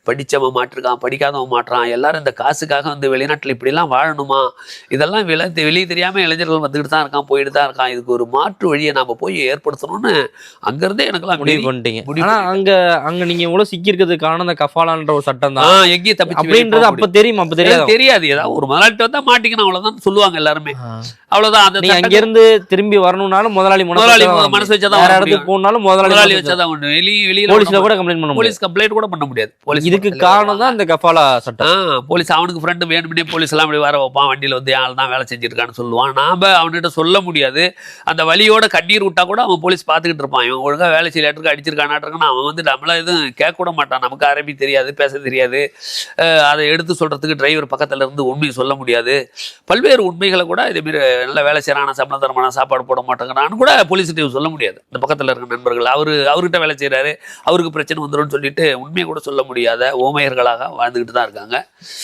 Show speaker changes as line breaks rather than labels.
படித்தவன் மாட்டிருக்கான், படிக்காதவன் மாட்டுறான், எல்லாரும் இந்த காசுக்காக வந்து வெளிநாட்டில் இப்படிலாம் வாழணுமா, இதெல்லாம் வெளியே தெரியாமல் இளைஞர்கள் வந்துக்கிட்டு தான் இருக்கான், போயிட்டு தான் இருக்கான். இதுக்கு ஒரு மாற்று வழியை நாம் போய் ஏற்படுத்தணும்னு அங்கேருந்தே எனக்கெல்லாம்
முடிவு பண்ணிட்டீங்க. ஆனால் அங்கே நீங்கள் இவ்வளோ சிக்கியிருக்கிறதுக்கான அந்த கஃபாலான்ற ஒரு சட்டம் தான்
எங்கேயும் தப்பிச்சு
அப்படின்றது அப்போ தெரியும், அப்போ
தெரியாது. ஏதாவது ஒரு முதலாளிட்ட வந்தா மாட்டிக்கணும், அவ்வளவுதான் சொல்லுவாங்க எல்லாருமே. அவ்வளவுதான்.
நீங்க அங்க இருந்து திரும்பி வரணும்னாலும் முதலாளி
மனசு வச்சாதான்,
வேற இடத்துக்கு போனாலும் முதலாளி
வச்சாதான் உண்டு. வெளியில
போலீஸ்ல கூட கம்ப்ளைண்ட் பண்ண முடியாது.
போலீஸ் கம்ப்ளைண்ட் கூட பண்ண முடியாது. போலீஸ்
இதுக்கு காரணம் தான் இந்த கஃபாலா சட்டம்.
போலீஸ் அவனுக்கு ஃப்ரெண்டு வேணும்னே போலீஸ் எல்லாம் அப்படி வர வைப்பான், வண்டியில வந்து ஆள் தான் வேலை செஞ்சிருக்கான்னு சொல்லுவான். நாம அவன்கிட்ட சொல்ல முடியாது. அந்த வழியோட கண்ணீர் விட்டா கூட அவன் போலீஸ் பார்த்துக்கிட்டு இருப்பான். இவன் ஒழுங்கா வேலை செய்யலாட்டுக்கு அடிச்சிருக்கானாட்டுருக்குன்னு அவன் வந்து நம்மள எதுவும் கேட்க கூட மாட்டான். நமக்கு அரபி தெரியாது, பேச தெரியாது, அதை எடுத்து சொல்றதுக்கு டிரைவர் பக்கத்துல இருந்து உண்மையை சொல்ல முடியாது. பல்வேறு உண்மைகளை கூட இதேமாரி நல்ல வேலை செய்யறான, சம்பளம் தரமான, சாப்பாடு போட மாட்டேங்கிறான்னு கூட போலீஸ்கிட்ட சொல்ல முடியாது. இந்த பக்கத்துல இருக்க நண்பர்கள் அவர்கிட்ட வேலை செய்யறாரு, அவருக்கு பிரச்சனை வந்துடும் சொல்லிட்டு உண்மையை கூட சொல்ல முடியாத ஓமையர்களாக வாழ்ந்துகிட்டு தான் இருக்காங்க.